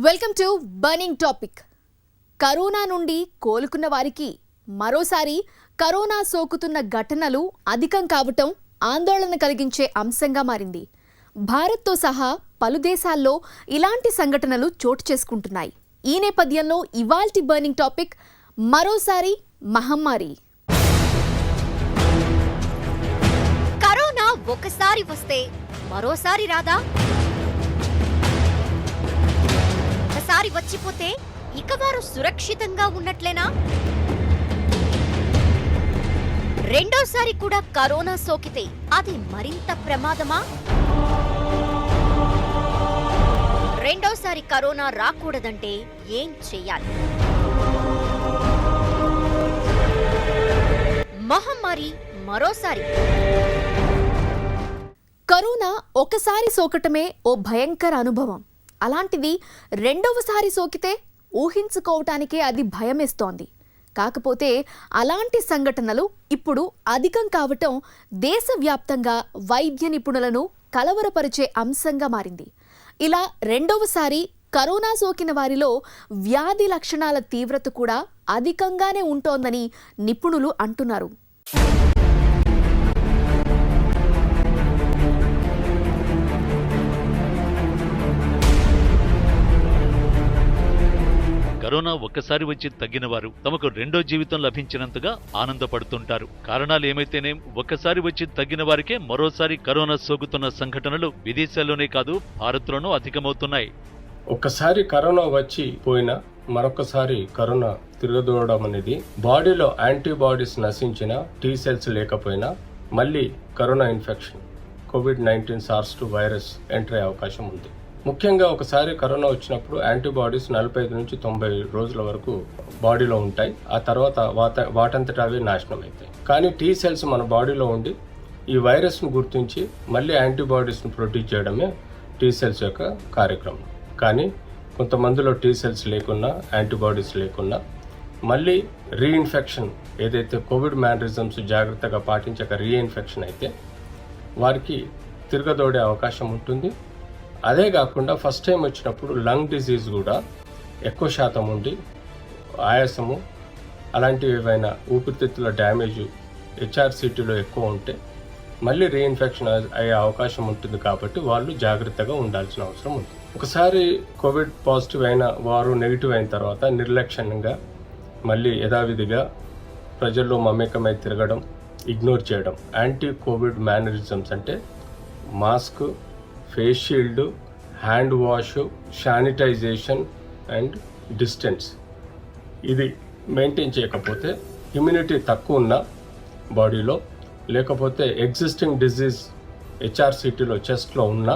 Welcome to burning topic. Corona నుండి కోలుకున్న వారికి మరోసారి కరోనా సోకుతున్న ఘటనలు అధికం కావటం ఆందోళన కలిగించే అంశంగా మారింది. భారత్తో సహా పలు దేశాల్లో ఇలాంటి సంఘటనలు చోటు చేసుకుంటున్నాయి. ఈ నేపథ్యంలో ఇవాల్టి బర్నింగ్ టాపిక్ మరోసారి మహమ్మారి. కరోనా ఒకసారి వస్తే మరోసారి రాదా? ఒకసారి వచ్చిపోతే ఇక వారు సురక్షితంగా ఉన్నట్లేనా? రెండోసారి కూడా కరోనా సోకితే అది మరింత ప్రమాదమా? రెండోసారి కరోనా రాకూడదంటే ఏం చెయ్యాలి? మహమ్మారి మరోసారి. కరోనా ఒకసారి సోకటమే ఓ భయంకర అనుభవం. అలాంటిది రెండవసారి సోకితే ఊహించుకోవటానికే అది భయమేస్తోంది. కాకపోతే అలాంటి సంఘటనలు ఇప్పుడు అధికం కావటం దేశవ్యాప్తంగా వైద్య నిపుణులను కలవరపరిచే అంశంగా మారింది. ఇలా రెండవసారి కరోనా సోకిన వారిలో వ్యాధి లక్షణాల తీవ్రత కూడా అధికంగానే ఉంటోందని నిపుణులు అంటున్నారు. కరోనా ఒక్కసారి వచ్చి తగ్గిన వారు తమకు రెండో జీవితం లభించినంతగా ఆనందపడుతుంటారు. కారణాలు ఏమైతేనేం ఒక్కసారి వచ్చి తగ్గిన వారికే మరోసారి కరోనా సోకుతున్న సంఘటనలు విదేశాల్లోనే కాదు భారత్లోనూ అధికమవుతున్నాయి. ఒక్కసారి కరోనా వచ్చి పోయినా మరొకసారి కరోనా తిరగదూడడం అనేది బాడీలో యాంటీబాడీస్ నశించిన టీ సెల్స్ లేకపోయినా మళ్ళీ corona infection COVID-19 SARS-2 virus enter అయ్యే అవకాశం ఉంది. ముఖ్యంగా ఒకసారి కరోనా వచ్చినప్పుడు యాంటీబాడీస్ 45 నుంచి 90 రోజుల వరకు బాడీలో ఉంటాయి. ఆ తర్వాత వాటంతట అవి నాశనం అవుతాయి. కానీ టీ సెల్స్ మన బాడీలో ఉండి ఈ వైరస్ను గుర్తించి మళ్ళీ యాంటీబాడీస్ను ప్రొడ్యూస్ చేయడమే టీ సెల్స్ యొక్క కార్యక్రమం. కానీ కొంతమందిలో టీ సెల్స్ లేకున్నా యాంటీబాడీస్ లేకున్నా మళ్ళీ రీఇన్ఫెక్షన్ ఏదైతే కోవిడ్ మేనరిజమ్స్ జాగ్రత్తగా పాటించక రీఇన్ఫెక్షన్ అయితే వారికి తిరగదోడే అవకాశం ఉంటుంది. అదే కాకుండా ఫస్ట్ టైం వచ్చినప్పుడు లంగ్ డిజీజ్ కూడా ఎక్కువ శాతం ఉండి ఆయాసము అలాంటివి ఏవైనా ఊపిరితిత్తుల డ్యామేజ్ HRCTలో ఎక్కువ ఉంటే మళ్ళీ రీఇన్ఫెక్షన్ అయ్యే అవకాశం ఉంటుంది. కాబట్టి వాళ్ళు జాగ్రత్తగా ఉండాల్సిన అవసరం ఉంది. ఒకసారి కోవిడ్ పాజిటివ్ అయిన వారు నెగిటివ్ అయిన తర్వాత నిర్లక్ష్యంగా మళ్ళీ యథావిధిగా ప్రజల్లో మమేకమై తిరగడం, ఇగ్నోర్ చేయడం, యాంటీ కోవిడ్ మేనరిజమ్స్ అంటే mask, face shield, hand wash, sanitization and distance ఇది మెయింటైన్ చేయకపోతే ఇమ్యూనిటీ తక్కువ ఉన్న బాడీలో లేకపోతే ఎగ్జిస్టింగ్ డిజీజ్ HRCTలో చెస్ట్లో ఉన్న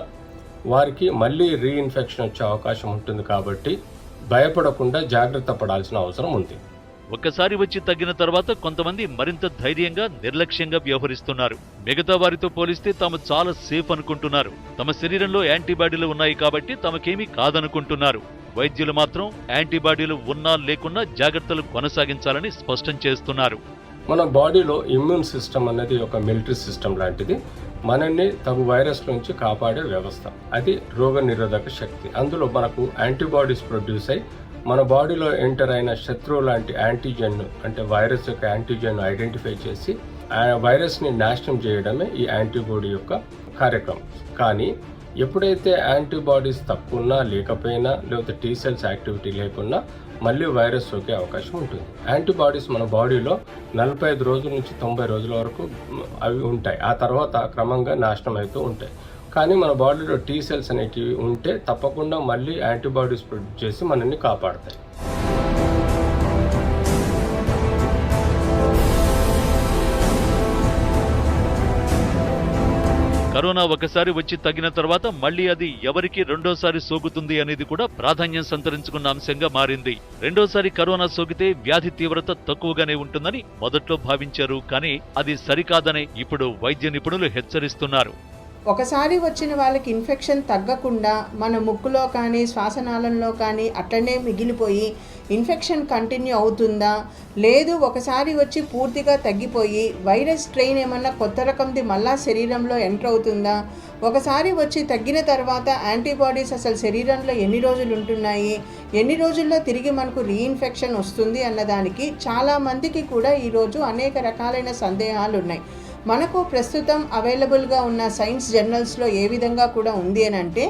వారికి మళ్ళీ రీఇన్ఫెక్షన్ వచ్చే అవకాశం ఉంటుంది. కాబట్టి భయపడకుండా జాగ్రత్త పడాల్సిన అవసరం ఉంది. ఒక్కసారి వచ్చి తగ్గిన తర్వాత కొంతమంది మరింత ధైర్యంగా నిర్లక్ష్యంగా వ్యవహరిస్తున్నారు. మిగతా వారితో పోలిస్తే తాము చాలా సేఫ్ అనుకుంటున్నారు. తమ శరీరంలో యాంటీబాడీలు ఉన్నాయి కాబట్టి తమకేమీ కాదనుకుంటున్నారు. వైద్యులు మాత్రం యాంటీబాడీలు ఉన్నా లేకున్నా జాగ్రత్తలు కొనసాగించాలని స్పష్టం చేస్తున్నారు. మన బాడీలో ఇమ్యూన్ సిస్టమ్ అనేది ఒక మిలిటరీ సిస్టమ్ లాంటిది. మనల్ని తగు వైరస్ నుంచి కాపాడే వ్యవస్థ. అది రోగ నిరోధక శక్తి. అందులో మనకు యాంటీబాడీస్ ప్రొడ్యూస్ అయ్యి మన బాడీలో ఎంటర్ అయిన శత్రువు లాంటి యాంటీజెన్ అంటే వైరస్ యొక్క యాంటీజెన్ ఐడెంటిఫై చేసి ఆ వైరస్ని నాశనం చేయడమే ఈ యాంటీబాడీ యొక్క కార్యక్రమం. కానీ ఎప్పుడైతే యాంటీబాడీస్ తక్కువ ఉన్నా లేకపోయినా లేకపోతే టీ సెల్స్ యాక్టివిటీ లేకున్నా మళ్ళీ వైరస్ సోకే అవకాశం ఉంటుంది. యాంటీబాడీస్ మన బాడీలో 45 రోజుల నుంచి 90 రోజుల వరకు అవి ఉంటాయి. ఆ తర్వాత క్రమంగా నాశనం అవుతూ ఉంటాయి. కానీ మన బాడీలో టీ సెల్స్ అనేటివి ఉంటే తప్పకుండా మళ్ళీ యాంటీబాడీస్ ప్రొడ్యూస్ చేసి మనల్ని కాపాడతాయి. కరోనా ఒకసారి వచ్చి తగ్గిన తర్వాత మళ్లీ అది ఎవరికి రెండోసారి సోకుతుంది అనేది కూడా ప్రాధాన్యం సంతరించుకున్న అంశంగా మారింది. రెండోసారి కరోనా సోకితే వ్యాధి తీవ్రత తక్కువగానే ఉంటుందని మొదట్లో భావించారు. కానీ అది సరికాదని ఇప్పుడు వైద్య నిపుణులు హెచ్చరిస్తున్నారు. ఒకసారి వచ్చిన వాళ్ళకి ఇన్ఫెక్షన్ తగ్గకుండా మన ముక్కులో కానీ శ్వాసనాళంలో కానీ అట్లనే మిగిలిపోయి ఇన్ఫెక్షన్ కంటిన్యూ అవుతుందా, లేదు ఒకసారి వచ్చి పూర్తిగా తగ్గిపోయి వైరస్ స్ట్రెయిన్ ఏమన్నా కొత్త రకంది మళ్ళా శరీరంలో ఎంటర్ అవుతుందా, ఒకసారి వచ్చి తగ్గిన తర్వాత యాంటీబాడీస్ అసలు శరీరంలో ఎన్ని రోజులు ఉంటున్నాయి, ఎన్ని రోజుల్లో తిరిగి మనకు రీఇన్ఫెక్షన్ వస్తుంది అన్నదానికి చాలామందికి కూడా ఈరోజు అనేక రకాలైన సందేహాలు ఉన్నాయి. మనకు ప్రస్తుతం అవైలబుల్గా ఉన్న సైన్స్ జర్నల్స్లో ఏ విధంగా కూడా ఉంది అని అంటే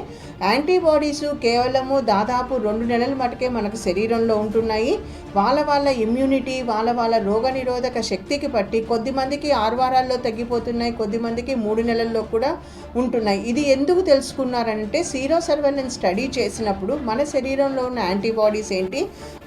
యాంటీబాడీసు కేవలము దాదాపు 2 నెలల మటుకే మనకు శరీరంలో ఉంటున్నాయి. వాళ్ళ ఇమ్యూనిటీ వాళ్ళ రోగనిరోధక శక్తికి బట్టి కొద్దిమందికి 6 వారాల్లో తగ్గిపోతున్నాయి, కొద్దిమందికి 3 నెలల్లో కూడా ఉంటున్నాయి. ఇది ఎందుకు తెలుసుకున్నారంటే సీరో సర్వేలెన్స్ స్టడీ చేసినప్పుడు మన శరీరంలో ఉన్న యాంటీబాడీస్ ఏంటి,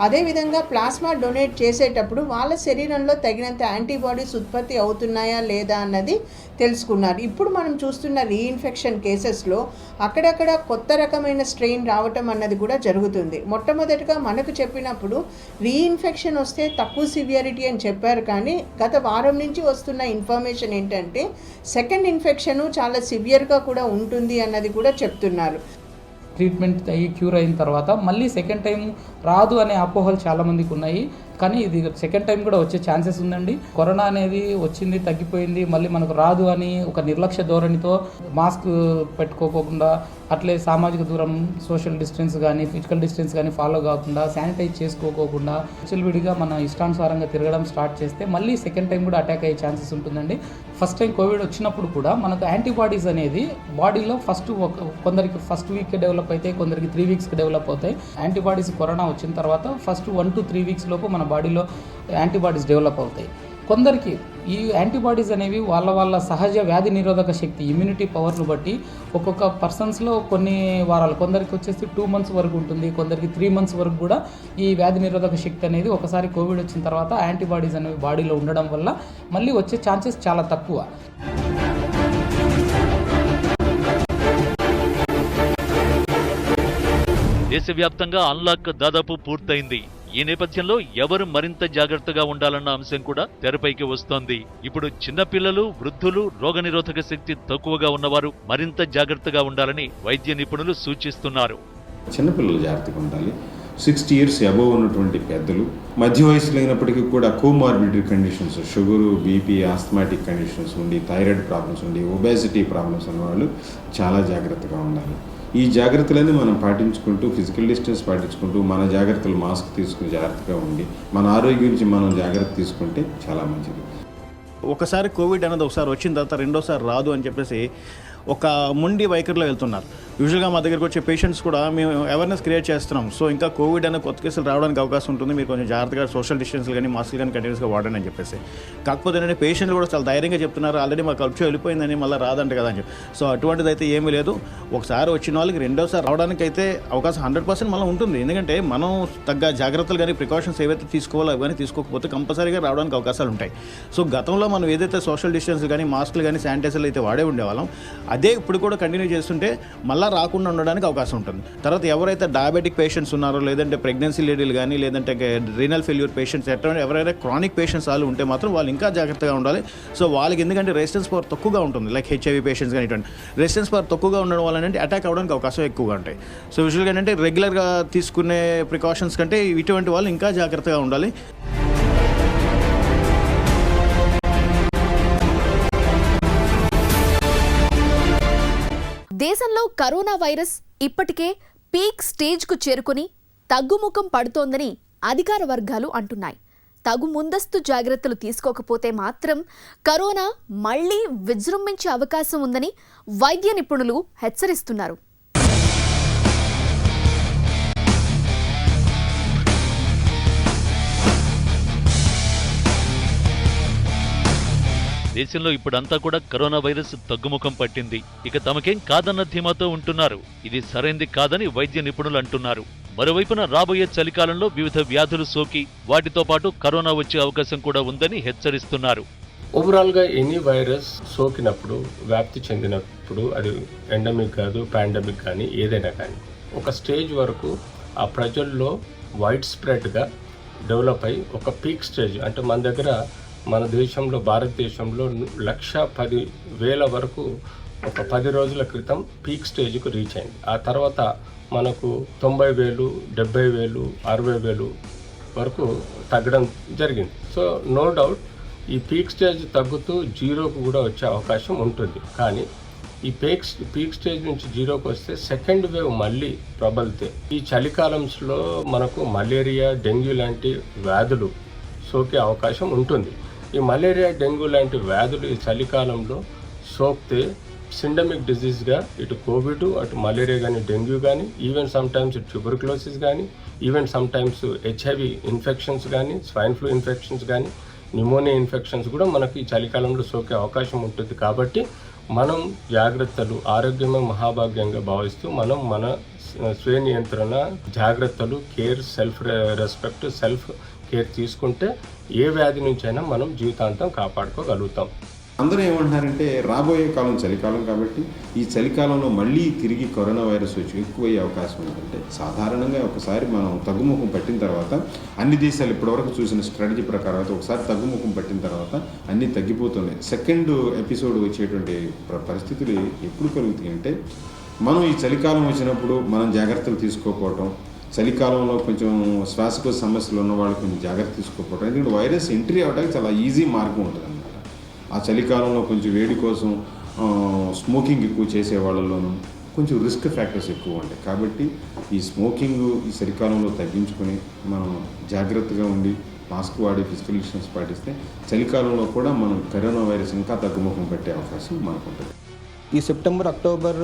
అదేవిధంగా ప్లాస్మా డొనేట్ చేసేటప్పుడు వాళ్ళ శరీరంలో తగినంత యాంటీబాడీస్ ఉత్పత్తి అవుతున్నాయా లేదా అన్నది తెలుసుకున్నారు. ఇప్పుడు మనం చూస్తున్న రీఇన్ఫెక్షన్ కేసెస్లో అక్కడక్కడ కొత్త రకమైన స్ట్రెయిన్ రావటం అన్నది కూడా జరుగుతుంది. మొట్టమొదటిగా మనకు చెప్పినప్పుడు రీఇన్ఫెక్షన్ వస్తే తక్కువ సివియారిటీ అని చెప్పారు, కానీ గత వారం నుంచి వస్తున్న ఇన్ఫర్మేషన్ ఏంటంటే సెకండ్ ఇన్ఫెక్షను చాలా సివియర్గా కూడా ఉంటుంది అన్నది కూడా చెప్తున్నారు. ట్రీట్మెంట్ అయ్యి క్యూర్ అయిన తర్వాత మళ్ళీ సెకండ్ టైం రాదు అనే అపోహలు చాలామందికి ఉన్నాయి, కానీ ఇది సెకండ్ టైం కూడా వచ్చే ఛాన్సెస్ ఉందండి. కరోనా అనేది వచ్చింది తగ్గిపోయింది మళ్ళీ మనకు రాదు అని ఒక నిర్లక్ష్య ధోరణితో మాస్క్ పెట్టుకోకుండా, అట్లే సామాజిక దూరం సోషల్ డిస్టెన్స్ కానీ ఫిజికల్ డిస్టెన్స్ కానీ ఫాలో కాకుండా, శానిటైజ్ చేసుకోకుండా విడిగా మన ఇష్టానుసారంగా తిరగడం స్టార్ట్ చేస్తే మళ్ళీ సెకండ్ టైం కూడా అటాక్ అయ్యే ఛాన్సెస్ ఉంటుందండి. ఫస్ట్ టైం కోవిడ్ వచ్చినప్పుడు కూడా మనకు యాంటీబాడీస్ అనేది బాడీలో కొందరికి ఫస్ట్ వీక్ డెవలప్ అవుతాయి, కొందరికి 3 వీక్స్కి డెవలప్ అవుతాయి. యాంటీబాడీస్ కరోనా వచ్చిన తర్వాత ఫస్ట్ 1 to 3 వీక్స్ లోపు మన బాడీలో యాంటీబాడీస్ డెవలప్ అవుతాయి. కొందరికి ఈ యాంటీబాడీస్ అనేవి వాళ్ళ సహజ వ్యాధి నిరోధక శక్తి ఇమ్యూనిటీ పవర్ను బట్టి ఒక్కొక్క పర్సన్స్లో కొన్ని వారాలు, కొందరికి వచ్చేసి 2 months వరకు ఉంటుంది, కొందరికి 3 months వరకు కూడా ఈ వ్యాధి నిరోధక శక్తి అనేది ఒకసారి కోవిడ్ వచ్చిన తర్వాత యాంటీబాడీస్ అనేవి బాడీలో ఉండడం వల్ల మళ్ళీ వచ్చే ఛాన్సెస్ చాలా తక్కువ. దేశవ్యాప్తంగా అన్లాక్ దాదాపు పూర్తయింది. ఈ నేపథ్యంలో ఎవరు మరింత జాగ్రత్తగా ఉండాలన్న అంశం కూడా తెరపైకి వస్తోంది. ఇప్పుడు చిన్నపిల్లలు, వృద్ధులు, రోగనిరోధక శక్తి తక్కువగా ఉన్నవారు మరింత జాగ్రత్తగా ఉండాలని వైద్య నిపుణులు సూచిస్తున్నారు. చిన్నపిల్లలు జాగ్రత్తగా ఉండాలి. 60 years అబోవ్ ఉన్నటువంటి పెద్దలు, మధ్య వయసులో అయినప్పటికీ కూడా comorbidity conditions, sugar, BP, asthmatic conditions ఉండి, థైరాయిడ్ ప్రాబ్లమ్స్ ఉండి, ఒబేసిటీ ప్రాబ్లమ్స్ ఉన్నవాళ్ళు చాలా జాగ్రత్తగా ఉండాలి. ఈ జాగ్రత్తలన్నీ మనం పాటించుకుంటూ, ఫిజికల్ డిస్టెన్స్ పాటించుకుంటూ, మన జాగ్రత్తలు మాస్క్ తీసుకుని జాగ్రత్తగా ఉండి మన ఆరోగ్యం గురించి మనం జాగ్రత్త తీసుకుంటే చాలా మంచిది. ఒకసారి కోవిడ్ అనేది ఒకసారి వచ్చిన తర్వాత రెండోసారి రాదు అని చెప్పేసి ఒక మొండి వైఖరిలో వెళ్తున్నారు. యూజువల్గా మా దగ్గరకు వచ్చే పేషెంట్స్ కూడా మేము అవేర్నెస్ క్రియేట్ చేస్తున్నాం. సో ఇంకా కోవిడ్ అనే కొత్త కేసులు రావడానికి అవకాశం ఉంటుంది, మీరు కొంచెం జాగ్రత్తగా సోషల్ డిస్టెన్స్లు కానీ మాస్క్లు కానీ కంటిన్యూస్గా వాడండి అని చెప్పేసి. కాకపోతే ఏంటంటే పేషెంట్లు కూడా చాలా ధైర్యంగా చెప్తున్నారు, ఆల్రెడీ మాకు ఖర్చు వెళ్ళిపోయిందని మళ్ళీ రాదంట కదా అని చెప్పి. సో అటువంటిది అయితే ఏమీ లేదు. ఒకసారి వచ్చిన వాళ్ళకి రెండోసారి రావడానికి అయితే అవకాశం 100% మళ్ళీ ఉంటుంది. ఎందుకంటే మనం తగ్గ జాగ్రత్తలు కానీ ప్రికాషన్స్ ఏవైతే తీసుకోవాలో అవన్నీ తీసుకోకపోతే కంపల్సరీగా రావడానికి అవకాశాలు ఉంటాయి. సో గతంలో మనం ఏదైతే సోషల్ డిస్టెన్స్ కానీ మాస్క్లు కానీ శానిటైజర్లు అయితే వాడే ఉండేవాళ్ళం, అదే ఇప్పుడు కూడా కంటిన్యూ చేస్తుంటే మళ్ళీ రాకుండా ఉండడానికి అవకాశం ఉంటుంది. తర్వాత ఎవరైతే డయాబెటిక్ పేషెంట్స్ ఉన్నారో, లేదంటే ప్రెగ్నెన్సీ లేడీలు కానీ, లేదంటే రీనల్ ఫెయిల్యూర్ పేషెంట్స్, ఎవరైతే క్రానిక్ పేషెంట్స్ వాళ్ళు ఉంటే మాత్రం వాళ్ళు ఇంకా జాగ్రత్తగా ఉండాలి. సో వాళ్ళకి ఎందుకంటే రెసిస్టెన్స్ పవర్ తక్కువగా ఉంటుంది, లైక్ హెచ్ఐవి పేషెంట్స్ కానీ ఇటువంటి రెసిస్టెన్స్ పవర్ తక్కువగా ఉండడం వల్ల అంటే అటాక్ అవ్వడానికి అవకాశం ఎక్కువగా ఉంటాయి. సో యూజువల్గా ఏంటంటే రెగ్యులర్గా తీసుకునే ప్రికాషన్స్ కంటే ఇటువంటి వాళ్ళు ఇంకా జాగ్రత్తగా ఉండాలి. దేశంలో కరోనా వైరస్ ఇప్పటికే పీక్ స్టేజ్కు చేరుకుని తగ్గుముఖం పడుతోందని అధికార వర్గాలు అంటున్నాయి. తగు ముందస్తు జాగ్రత్తలు తీసుకోకపోతే మాత్రం కరోనా మళ్లీ విజృంభించే అవకాశం ఉందని వైద్య నిపుణులు హెచ్చరిస్తున్నారు. దేశంలో ఇప్పుడంతా కూడా కరోనా వైరస్ తగ్గుముఖం పట్టింది. ఇక తమకేం కాదన్న ధీమాతో ఉంటున్నారు. ఇది సరైంది కాదని వైద్య నిపుణులు అంటున్నారు. మరోవైపున రాబోయే చలికాలంలో వివిధ వ్యాధులు సోకి వాటితో పాటు కరోనా వచ్చే అవకాశం కూడా ఉందని హెచ్చరిస్తున్నారు. ఓవరాల్గా ఎనీ వైరస్ సోకినప్పుడు, వ్యాప్తి చెందినప్పుడు, అది ఎండమిక్ కాదు, పాండమిక్ కానీ ఏదైనా కానీ ఒక స్టేజ్ వరకు ఆ ప్రజల్లో వైడ్ స్ప్రెడ్గా డెవలప్ అయ్యి ఒక పీక్ స్టేజ్, అంటే మన దేశంలో భారతదేశంలో 110,000 వరకు ఒక 10 రోజుల క్రితం పీక్ స్టేజ్కు రీచ్ అయింది. ఆ తర్వాత మనకు 90,000, 70,000, 60,000 వరకు తగ్గడం జరిగింది. సో నో డౌట్ ఈ పీక్ స్టేజ్ తగ్గుతూ జీరోకు కూడా వచ్చే అవకాశం ఉంటుంది. కానీ ఈ పీక్ స్టేజ్ నుంచి జీరోకి వస్తే సెకండ్ వేవ్ మళ్ళీ ప్రబలితే ఈ చలికాలంలో మనకు మలేరియా, డెంగ్యూ లాంటి వ్యాధులు సోకే అవకాశం ఉంటుంది. ఈ మలేరియా, డెంగ్యూ లాంటి వ్యాధులు ఈ చలికాలంలో సోకితే సిండమిక్ డిజీజ్గా ఇటు కోవిడ్, అటు మలేరియా కానీ, డెంగ్యూ కానీ, ఈవెన్ సమ్టైమ్స్ ట్యూబర్క్లోసిస్ కానీ, ఈవెన్ సమ్టైమ్స్ హెచ్ఐవి ఇన్ఫెక్షన్స్ కానీ, స్వైన్ ఫ్లూ ఇన్ఫెక్షన్స్ కానీ, న్యూమోనియా ఇన్ఫెక్షన్స్ కూడా మనకి ఈ చలికాలంలో సోకే అవకాశం ఉంటుంది. కాబట్టి మనం జాగ్రత్తలు ఆరోగ్యమే మహాభాగ్యంగా భావిస్తూ మనం మన స్వీయ నియంత్రణ, జాగ్రత్తలు, care, self respect, self care తీసుకుంటే ఏ వ్యాధి నుంచైనా మనం జీవితాంతం కాపాడుకోగలుగుతాం. అందరూ ఏమంటున్నారంటే రాబోయే కాలం చలికాలం కాబట్టి ఈ చలికాలంలో మళ్ళీ తిరిగి కరోనా వైరస్ వచ్చి ఎక్కువయ్యే అవకాశం ఉందంటే సాధారణంగా ఒకసారి మనం తగ్గుముఖం పట్టిన తర్వాత అన్ని దేశాలు ఇప్పటివరకు చూసిన స్ట్రాటజీ ప్రకారం అయితే ఒకసారి తగ్గుముఖం పట్టిన తర్వాత అన్నీ తగ్గిపోతున్నాయి. సెకండ్ ఎపిసోడ్ వచ్చేటువంటి పరిస్థితులు ఎప్పుడు కలుగుతాయి అంటే మనం ఈ చలికాలం వచ్చినప్పుడు మనం జాగ్రత్తలు తీసుకోకపోవటం, చలికాలంలో కొంచెం శ్వాసకోశ సమస్యలు ఉన్న వాళ్ళు కొంచెం జాగ్రత్త తీసుకోకపోవటం. ఎందుకంటే వైరస్ ఎంట్రీ అవ్వడానికి చాలా ఈజీ మార్గం ఉంటుంది అన్నమాట. ఆ చలికాలంలో కొంచెం వేడి కోసం స్మోకింగ్ ఎక్కువ చేసే వాళ్ళలోనూ కొంచెం రిస్క్ ఫ్యాక్టర్స్ ఎక్కువ ఉంటాయి. కాబట్టి ఈ స్మోకింగ్ ఈ చలికాలంలో తగ్గించుకొని మనం జాగ్రత్తగా ఉండి మాస్క్ వాడి ఫిజికల్ డిస్టెన్స్ పాటిస్తే చలికాలంలో కూడా మనం కరోనా వైరస్ ఇంకా తగ్గుముఖం పెట్టే అవకాశం మనకు ఉంటుంది. ఈ సెప్టెంబర్, అక్టోబర్,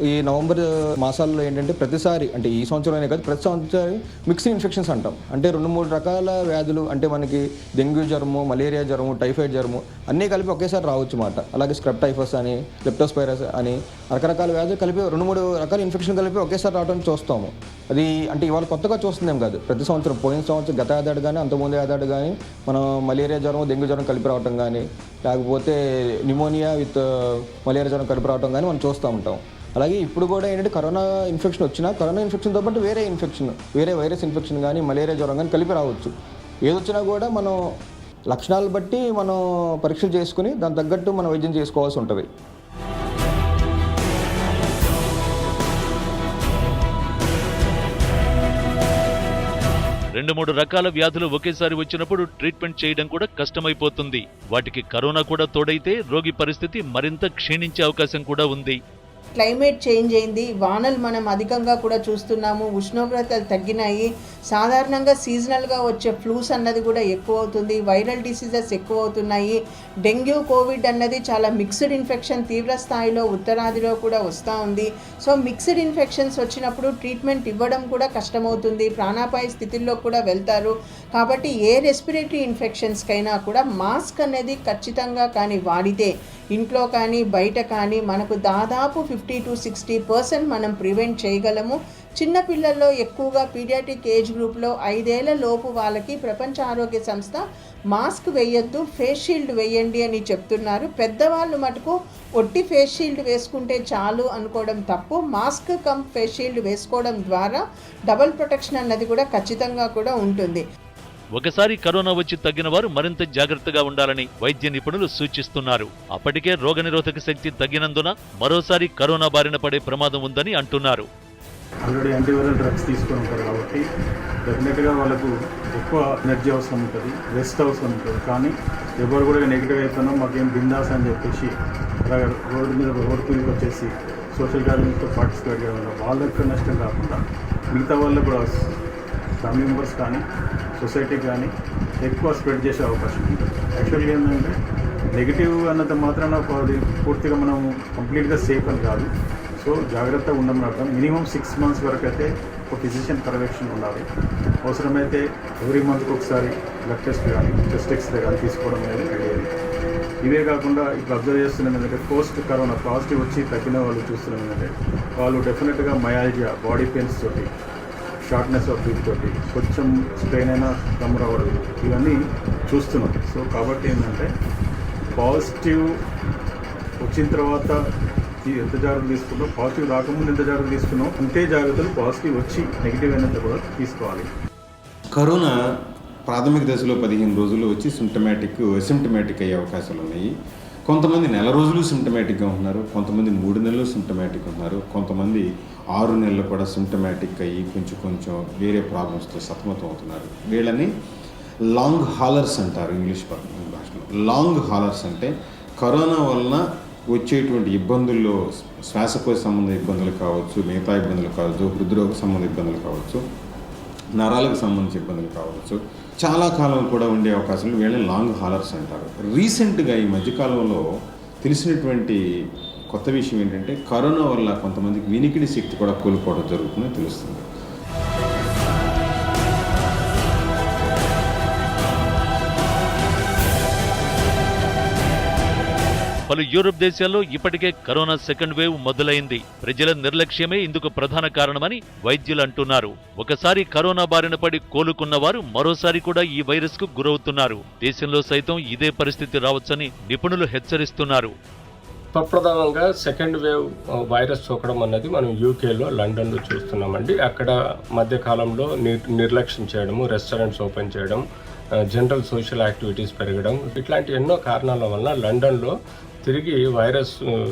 ఈ నవంబర్ మాసాల్లో ఏంటంటే ప్రతిసారి అంటే ఈ సంవత్సరమే కాదు ప్రతి సంవత్సరం మిక్స్డ్ ఇన్ఫెక్షన్స్ అంటాం. అంటే 2-3 రకాల వ్యాధులు అంటే మనకి డెంగ్యూ జ్వరము, మలేరియా జ్వరము, టైఫాయిడ్ జ్వరము అన్నీ కలిపి ఒకేసారి రావచ్చు అన్నమాట. అలాగే స్క్రబ్ టైఫస్ అని, లెప్టోస్పైరస్ అని రకరకాల వ్యాధులు కలిపి 2-3 రకాల ఇన్ఫెక్షన్ కలిపి ఒకేసారి రావడం చూస్తాము. అది అంటే ఇవాళ కొత్తగా చూస్తుందేం కాదు. ప్రతి సంవత్సరం పోయిన సంవత్సరం గత ఏడాది కానీ అంతకుముందు ఏడాది కానీ మనం మలేరియా జ్వరం, డెంగ్యూ జ్వరం కలిపి రావటం కానీ లేకపోతే న్యూమోనియా విత్ మలేరియా జ్వరం కలిపి రావటం కానీ మనం చూస్తూ ఉంటాం. అలాగే ఇప్పుడు కూడా ఏంటంటే కరోనా ఇన్ఫెక్షన్ వచ్చినా కరోనా ఇన్ఫెక్షన్తో పాటు వేరే ఇన్ఫెక్షన్, వేరే వైరస్ ఇన్ఫెక్షన్ కానీ మలేరియా జ్వరం కానీ కలిపి రావచ్చు. ఏదొచ్చినా కూడా మనం లక్షణాలు బట్టి మనం పరీక్షలు చేసుకుని దాని తగ్గట్టు మనం వైద్యం చేసుకోవాల్సి ఉంటుంది. రెండు మూడు రకాల వ్యాధులు ఒకేసారి వచ్చినప్పుడు ట్రీట్మెంట్ చేయడం కూడా కష్టమైపోతుంది. వాటికి కరోనా కూడా తోడైతే రోగి పరిస్థితి మరింత క్షీణించే అవకాశం కూడా ఉంది. క్లైమేట్ చేంజ్ అయింది, వానలు మనం అధికంగా కూడా చూస్తున్నాము, ఉష్ణోగ్రతలు తగ్గినాయి. సాధారణంగా సీజనల్గా వచ్చే ఫ్లూస్ అన్నది కూడా ఎక్కువ అవుతుంది, వైరల్ డిసీజెస్ ఎక్కువ అవుతున్నాయి. డెంగ్యూ, కోవిడ్ అన్నది చాలా మిక్స్డ్ ఇన్ఫెక్షన్, తీవ్ర స్థాయిలో ఉత్తరాదిలో కూడా వస్తూ ఉంది. సో మిక్స్డ్ ఇన్ఫెక్షన్స్ వచ్చినప్పుడు ట్రీట్మెంట్ ఇవ్వడం కూడా కష్టమవుతుంది, ప్రాణాపాయ స్థితిలో కూడా వెళ్తారు. కాబట్టి ఏ రెస్పిరేటరీ ఇన్ఫెక్షన్స్కైనా కూడా మాస్క్ అనేది ఖచ్చితంగా కానీ వాడితే ఇంట్లో కానీ బయట కానీ మనకు దాదాపు 50-60% మనం ప్రివెంట్ చేయగలము. చిన్నపిల్లల్లో ఎక్కువగా పీడియాట్రిక్ ఏజ్ గ్రూప్లో 5 ఏళ్ల లోపు వాళ్ళకి ప్రపంచ ఆరోగ్య సంస్థ మాస్క్ వేయొద్దు, ఫేస్ షీల్డ్ వేయండి అని చెప్తున్నారు. పెద్దవాళ్ళు మటుకు ఒట్టి ఫేస్ షీల్డ్ వేసుకుంటే చాలు అనుకోవడం తప్పు. మాస్క్ కమ్ ఫేస్ షీల్డ్ వేసుకోవడం ద్వారా డబుల్ ప్రొటెక్షన్ అన్నది కూడా ఖచ్చితంగా కూడా ఉంటుంది. ఒకసారి కరోనా వచ్చి తగ్గిన వారు మరింత జాగ్రత్తగా ఉండాలని వైద్య నిపుణులు సూచిస్తున్నారు. అప్పటికే రోగనిరోధక శక్తి తగ్గినందున మరోసారి కరోనా బారిన పడే ప్రమాదం ఉందని అంటున్నారు. ఆల్రెడీ యాంటీవైరల్ డ్రగ్స్ తీసుకొని ఉంటారు కాబట్టి డెఫినెట్గా వాళ్ళకు ఎక్కువ ఎనర్జీ అవసరం ఉంటుంది, రెస్ట్ అవసరం ఉంటుంది. కానీ ఎవరు కూడా నెగిటివ్ అయిపోయినా మాకేం బిందాస్ అని చెప్పేసి అలాగే రోడ్డు మీద మీదకి వచ్చేసి సోషల్ గ్యాదరింగ్స్తో పార్టిసిపేట్ చేయడం వల్ల వాళ్ళకి నష్టం కాకుండా మిగతా వాళ్ళకు కూడా ఫ్యామిలీ మెంబర్స్ కానీ సొసైటీకి కానీ ఎక్కువ స్ప్రెడ్ చేసే అవకాశం ఉంటుంది. యాక్చువల్గా ఏంటంటే నెగిటివ్ అన్నంత మాత్రాన అది పూర్తిగా మనం కంప్లీట్గా సేఫ్ అని కాదు. సో జాగ్రత్తగా ఉండమని అర్థం. మినిమం 6 months వరకు అయితే ఒక ఫిజిషియన్ పర్యవేక్షణ ఉండాలి. అవసరమైతే ఎవ్రీ మంత్కి ఒకసారి బ్లడ్ టెస్ట్ కానీ చెస్ట్ ఎక్స్రే కానీ తీసుకోవడం అనేది అయ్యేది. ఇవే కాకుండా ఇప్పుడు అబ్జర్వ్ చేస్తున్నాం ఏంటంటే పోస్ట్ కరోనా పాజిటివ్ వచ్చి తగ్గిన వాళ్ళు చూస్తున్నాం ఏంటంటే వాళ్ళు డెఫినెట్గా మయాలజియా, బాడీ పెయిన్స్ తోటి, షార్ట్నెస్ ఆఫ్ బ్రీత్ తోటి, కొంచెం స్ట్రెయిన్ అయినా దమ్ రావడం, ఇవన్నీ చూస్తున్నాం. సో కాబట్టి ఏంటంటే పాజిటివ్ వచ్చిన తర్వాత ఎంత జాగ్రత్తలు తీసుకున్నాం, పాజిటివ్ రాకముందు ఎంత జాగ్రత్తలు తీసుకున్నాం, అంతే జాగ్రత్తలు పాజిటివ్ వచ్చి నెగిటివ్ అయినంత కూడా తీసుకోవాలి. కరోనా ప్రాథమిక దశలో 15 రోజుల్లో వచ్చి అసిమ్టమాటిక్ అయ్యే అవకాశాలు ఉన్నాయి. కొంతమంది నెల రోజులు సిమ్టమాటిక్గా ఉన్నారు, కొంతమంది 3 నెలలు సిమ్టమాటిక్ ఉన్నారు, కొంతమంది 6 నెలలు కూడా సిమ్టమాటిక్ అయ్యి కొంచెం వేరే ప్రాబ్లమ్స్తో సతమతం అవుతున్నారు. వీళ్ళని లాంగ్ హాలర్స్ అంటారు ఇంగ్లీష్ భాషలో. లాంగ్ హాలర్స్ అంటే కరోనా వలన వచ్చేటువంటి ఇబ్బందుల్లో శ్వాసకోశ సంబంధ ఇబ్బందులు కావచ్చు, మిగతా ఇబ్బందులు కావచ్చు, హృద్రోగ సంబంధ ఇబ్బందులు కావచ్చు, నరాలకు సంబంధించిన ఇబ్బందులు కావచ్చు, చాలా కాలం కూడా ఉండే అవకాశాలు వీళ్ళని లాంగ్ హాలర్స్ అంటారు. రీసెంట్గా ఈ మధ్యకాలంలో తెలిసినటువంటి కొత్త విషయం ఏంటంటే కరోనా వల్ల కొంతమందికి వినికిడి శక్తి కూడా కోల్పోవడం జరుగుతుందని తెలుస్తుంది. పలు యూరప్ దేశాల్లో ఇప్పటికే కరోనా సెకండ్ వేవ్ మొదలైంది. ప్రజల నిర్లక్ష్యమే ఇందుకు ప్రధాన కారణమని వైద్యులు అంటున్నారు. ఒకసారి కరోనా బారిన పడి కోలుకున్నవారు మరోసారి కూడా ఈ వైరస్ కు గురవుతున్నారు. దేశంలో సైతం ఇదే పరిస్థితి రావచ్చని నిపుణులు హెచ్చరిస్తున్నారు. ప్రప్రథమంగా సెకండ్ వేవ్ వైరస్ సోకడం అన్నది మనం యూకేలో, లండన్లో చూస్తున్నామండి. అక్కడ మధ్యకాలంలో నిర్లక్ష్యం చేయడము, రెస్టారెంట్స్ ఓపెన్ చేయడం, జనరల్ సోషల్ యాక్టివిటీస్ పెరగడం, ఇట్లాంటి ఎన్నో కారణాల వల్ల లండన్లో తిరిగి వైరస్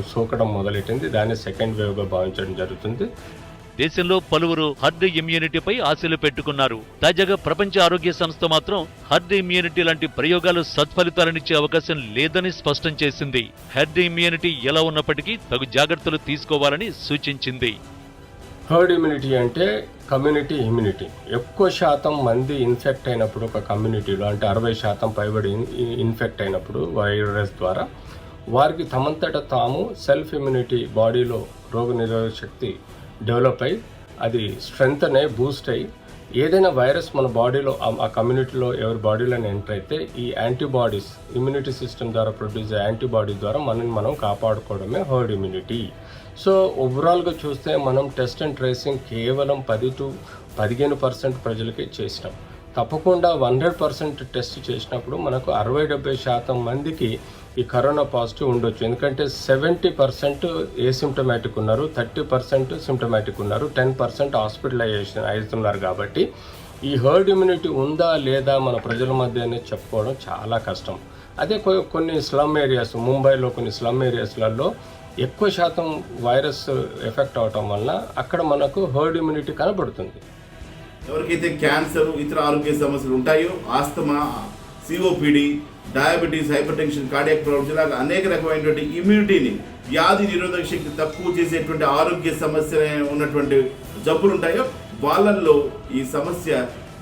సోకడం మొదలెట్టింది. దాన్ని సెకండ్ వేవ్గా భావించడం జరుగుతుంది. దేశంలో పలువురు హర్డ్ ఇమ్యూనిటీపై ఆశలు పెట్టుకున్నారు. తాజాగా ప్రపంచ ఆరోగ్య సంస్థ మాత్రం హర్డ్ ఇమ్యూనిటీ లాంటి ప్రయోగాలు సత్ఫలితాలనిచ్చే అవకాశం లేదని స్పష్టం చేసింది. హర్డ్ ఇమ్యూనిటీ ఎలా ఉన్నప్పటికీ తగు జాగ్రత్తలు తీసుకోవాలని సూచించింది. హర్డ్ ఇమ్యూనిటీ అంటే కమ్యూనిటీ ఇమ్యూనిటీ. ఎక్కువ శాతం మంది ఇన్ఫెక్ట్ అయినప్పుడు ఒక కమ్యూనిటీలో, అంటే 60% పైబడి ఇన్ఫెక్ట్ అయినప్పుడు వైరస్ ద్వారా వారికి తమంతట తాము సెల్ఫ్ ఇమ్యూనిటీ బాడీలో రోగనిరోధక శక్తి డెవలప్ అయ్యి అది స్ట్రెంగ్త్ అనే బూస్ట్ అయ్యి ఏదైనా వైరస్ మన బాడీలో ఆ కమ్యూనిటీలో ఎవరి బాడీలోనే ఎంటర్ అయితే ఈ యాంటీబాడీస్ ఇమ్యూనిటీ సిస్టమ్ ద్వారా ప్రొడ్యూస్ అయ్యే యాంటీబాడీ ద్వారా మనం కాపాడుకోవడమే హర్డ్ ఇమ్యూనిటీ. సో ఓవరాల్గా చూస్తే మనం టెస్ట్ అండ్ ట్రేసింగ్ కేవలం 10 to 15% ప్రజలకే చేసినాం. తప్పకుండా 100% టెస్ట్ చేసినప్పుడు మనకు 60-70% మందికి ఈ కరోనా పాజిటివ్ ఉండొచ్చు. ఎందుకంటే 70% ఏసిమ్టమాటిక్ ఉన్నారు, 30% సిమ్టమాటిక్ ఉన్నారు, 10% హాస్పిటలైజేషన్ అవుతున్నారు. కాబట్టి ఈ హర్డ్ ఇమ్యూనిటీ ఉందా లేదా మన ప్రజల మధ్యనే చెప్పుకోవడం చాలా కష్టం. అదే కొన్ని స్లమ్ ఏరియాస్, ముంబైలో కొన్ని స్లమ్ ఏరియాస్లలో ఎక్కువ శాతం వైరస్ ఎఫెక్ట్ అవటం వల్ల అక్కడ మనకు హర్డ్ ఇమ్యూనిటీ కనబడుతుంది. ఎవరికైతే క్యాన్సర్, ఇతర ఆరోగ్య సమస్యలు ఉంటాయో, asthma, COPD, diabetes, hyper tension, cardiac problems, ఇలాగ అనేక రకమైనటువంటి ఇమ్యూనిటీని, వ్యాధి నిరోధక శక్తి తక్కువ చేసేటువంటి ఆరోగ్య సమస్య ఉన్నటువంటి జబ్బులు ఉంటాయో వాళ్ళల్లో ఈ సమస్య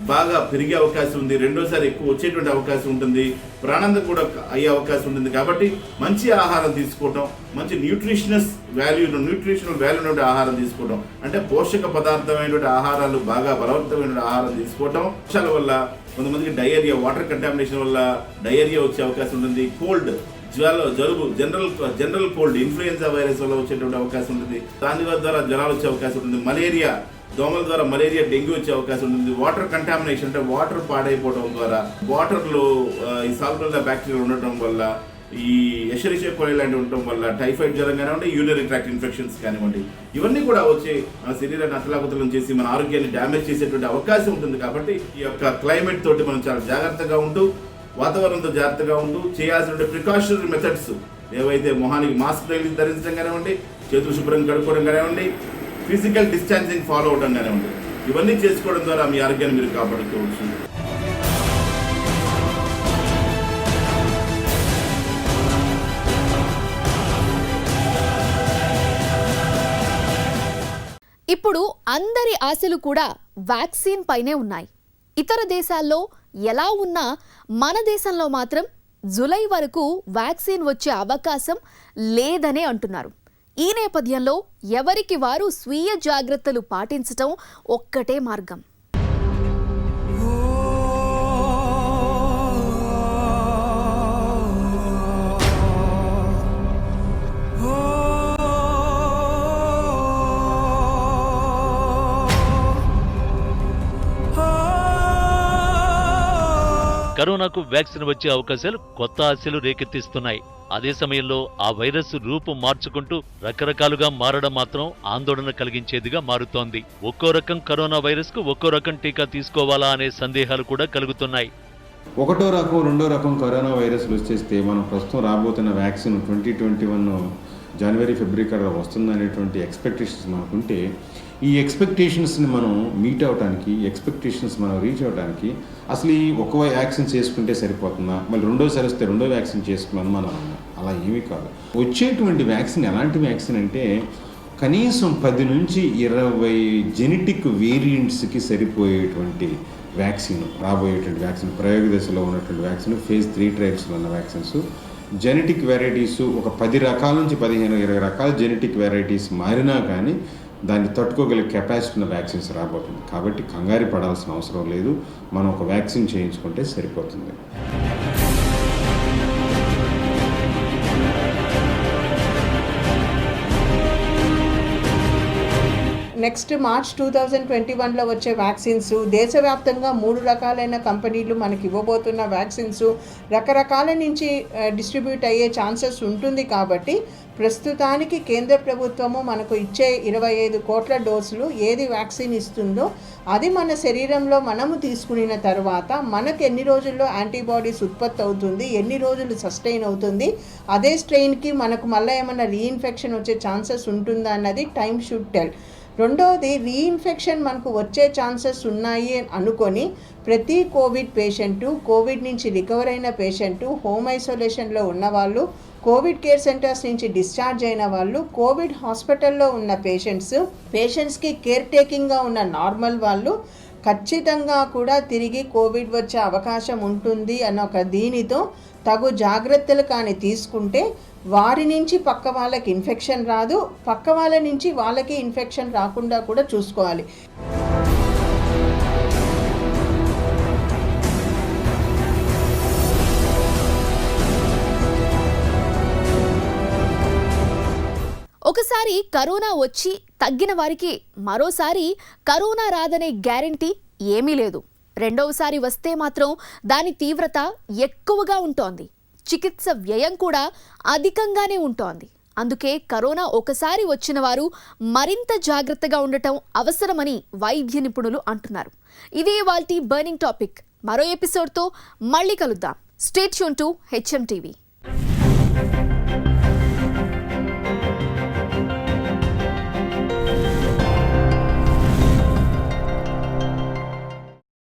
బాగా పెరిగే అవకాశం ఉంది. రెండోసారి ఎక్కువ వచ్చేటువంటి అవకాశం ఉంటుంది, ప్రాణాంతం కూడా అయ్యే అవకాశం ఉంటుంది. కాబట్టి మంచి ఆహారం తీసుకోవటం, మంచి న్యూట్రిషనల్ వాల్యూ ఆహారం తీసుకోవటం, అంటే పోషక పదార్థమైనటువంటి ఆహారాలు, బాగా బలవంతమైన ఆహారం తీసుకోవటం. వర్షాల వల్ల కొంతమందికి డయేరియా, వాటర్ కంటామినేషన్ వల్ల డయేరియా వచ్చే అవకాశం ఉంటుంది. కోల్డ్, జలుబు, జనరల్ కోల్డ్, ఇన్ఫ్లుయెన్జా వైరస్ వల్ల వచ్చేటువంటి అవకాశం ఉంటుంది. దాని ద్వారా జ్వరాలు వచ్చే అవకాశం ఉంటుంది. మలేరియా, దోమల ద్వారా మలేరియా, డెంగ్యూ వచ్చే అవకాశం ఉంటుంది. వాటర్ కంటామినేషన్ అంటే వాటర్ పాడైపోవడం ద్వారా, వాటర్లో ఈ సాల్మొనెల్లా బ్యాక్టీరియా ఉండటం వల్ల, ఈ ఎషెరిషియా కోలై లాంటివి ఉండటం వల్ల టైఫాయిడ్ జ్వరం కానివ్వండి, యూరినరీ ట్రాక్ట్ ఇన్ఫెక్షన్స్ కానివ్వండి, ఇవన్నీ కూడా వచ్చి మన శరీరాన్ని అతలాకుతలం చేసి మన ఆరోగ్యాన్ని డ్యామేజ్ చేసేటువంటి అవకాశం ఉంటుంది. కాబట్టి ఈ యొక్క క్లైమేట్ తోటి మనం చాలా జాగ్రత్తగా ఉంటూ, వాతావరణంతో జాగ్రత్తగా ఉంటూ చేయాల్సిన ప్రికాషనరీ మెథడ్స్ ఏవైతే మొహానికి మాస్క్ ధరించడం కానివ్వండి, చేతులు శుభ్రంగా కడుక్కోవడం కానివ్వండి, ఫిజికల్ డిస్టాన్సింగ్ ఫాలో అవడం కానివ్వండి, ఇవన్నీ చేసుకోవడం ద్వారా మీ ఆరోగ్యాన్ని మీరు కాపాడుకోవచ్చు. ఇప్పుడు అందరి ఆశలు కూడా వ్యాక్సిన్ పైనే ఉన్నాయి. ఇతర దేశాల్లో ఎలా ఉన్నా మన దేశంలో మాత్రం జూలై వరకు వ్యాక్సిన్ వచ్చే అవకాశం లేదనే అంటున్నారు. ఈ నేపథ్యంలో ఎవరికి వారు స్వీయ జాగ్రత్తలు పాటించటం ఒక్కటే మార్గం. కరోనాకు వ్యాక్సిన్ వచ్చే అవకాశాలు కొత్త ఆశలు రేకెత్తిస్తున్నాయి. అదే సమయంలో ఆ వైరస్ రూపు మార్చుకుంటూ రకరకాలుగా మారడం మాత్రం ఆందోళన కలిగించేదిగా మారుతోంది. ఒక్కో రకం కరోనా వైరస్ కు ఒక్కో రకం టీకా తీసుకోవాలా అనే సందేహాలు కూడా కలుగుతున్నాయి. ఒకటో రకం రెండో రకం కరోనా వైరస్లు వచ్చేస్తే మనం ప్రస్తుతం రాబోతున్న వ్యాక్సిన్ 2021 జనవరి ఫిబ్రవరి వస్తుందనేటువంటి ఎక్స్పెక్టేషన్స్ మనకుంటే ఈ ఎక్స్పెక్టేషన్స్ని మనం మీట్ అవడానికి ఎక్స్పెక్టేషన్స్ మనం రీచ్ అవ్వడానికి అసలు ఈ ఒక వ్యాక్సిన్ చేసుకుంటే సరిపోతుందా, మళ్ళీ రెండోసారి వస్తే రెండో వ్యాక్సిన్ చేసుకున్నాను మనం అలా ఏమీ కాదు. వచ్చేటువంటి వ్యాక్సిన్ ఎలాంటి వ్యాక్సిన్ అంటే కనీసం 10 నుంచి 20 జెనెటిక్ వేరియంట్స్కి సరిపోయేటువంటి వ్యాక్సిన్ రాబోయేటువంటి వ్యాక్సిన్, ప్రయోగ దశలో ఉన్నటువంటి వ్యాక్సిన్, ఫేజ్ 3 ట్రయల్స్లో ఉన్న వ్యాక్సిన్స్. జెనెటిక్ వెరైటీస్ ఒక 10 రకాల నుంచి 15-20 రకాల జెనెటిక్ వెరైటీస్ మారినా కానీ దాన్ని తట్టుకోగల కెపాసిటీ ఉన్న వ్యాక్సిన్స్ రాబోతుంది. కాబట్టి కంగారు పడాల్సిన అవసరం లేదు, మనం ఒక వ్యాక్సిన్ చేయించుకుంటే సరిపోతుంది. నెక్స్ట్ మార్చ్ 2021లో వచ్చే వ్యాక్సిన్స్, దేశవ్యాప్తంగా 3 రకాలైన కంపెనీలు మనకి ఇవ్వబోతున్న వ్యాక్సిన్స్ రకరకాల నుంచి డిస్ట్రిబ్యూట్ అయ్యే ఛాన్సెస్ ఉంటుంది. కాబట్టి ప్రస్తుతానికి కేంద్ర ప్రభుత్వము మనకు ఇచ్చే 25 కోట్ల డోసులు ఏది వ్యాక్సిన్ ఇస్తుందో అది మన శరీరంలో మనము తీసుకున్న తర్వాత మనకు ఎన్ని రోజుల్లో యాంటీబాడీస్ ఉత్పత్తి అవుతుంది, ఎన్ని రోజులు సస్టైన్ అవుతుంది, అదే స్ట్రెయిన్కి మనకు మళ్ళీ ఏమైనా రీఇన్ఫెక్షన్ వచ్చే ఛాన్సెస్ ఉంటుందా అన్నది టైం షుడ్ టెల్. రెండవది, రీఇన్ఫెక్షన్ మనకు వచ్చే ఛాన్సెస్ ఉన్నాయి అనుకొని ప్రతి కోవిడ్ పేషెంటు, కోవిడ్ నుంచి రికవర్ అయిన పేషెంటు, హోమ్ ఐసోలేషన్లో ఉన్నవాళ్ళు, కోవిడ్ కేర్ సెంటర్స్ నుంచి డిశ్చార్జ్ అయిన వాళ్ళు, కోవిడ్ హాస్పిటల్లో ఉన్న పేషెంట్స్కి కేర్ టేకింగ్గా ఉన్న నార్మల్ వాళ్ళు ఖచ్చితంగా కూడా తిరిగి కోవిడ్ వచ్చే అవకాశం ఉంటుంది అన్న ఒక దీనితో తగు జాగ్రత్తలు కానీ తీసుకుంటే వారి నుంచి పక్క వాళ్ళకి ఇన్ఫెక్షన్ రాదు, పక్క వాళ్ళ నుంచి వాళ్ళకి ఇన్ఫెక్షన్ రాకుండా కూడా చూసుకోవాలి. ఒకసారి కరోనా వచ్చి తగ్గిన వారికి మరోసారి కరోనా రాదనే గ్యారెంటీ ఏమీ లేదు. రెండవసారి వస్తే మాత్రం దాని తీవ్రత ఎక్కువగా ఉంటోంది, చికిత్స వ్యయం కూడా అధికంగానే ఉంటోంది. అందుకే కరోనా ఒకసారి వచ్చిన వారు మరింత జాగ్రత్తగా ఉండటం అవసరమని వైద్య నిపుణులు అంటున్నారు. ఇది ఇవాల్టి బర్నింగ్ టాపిక్. మరో ఎపిసోడ్తో మళ్ళీ కలుద్దాం. Stay tune to HM TV.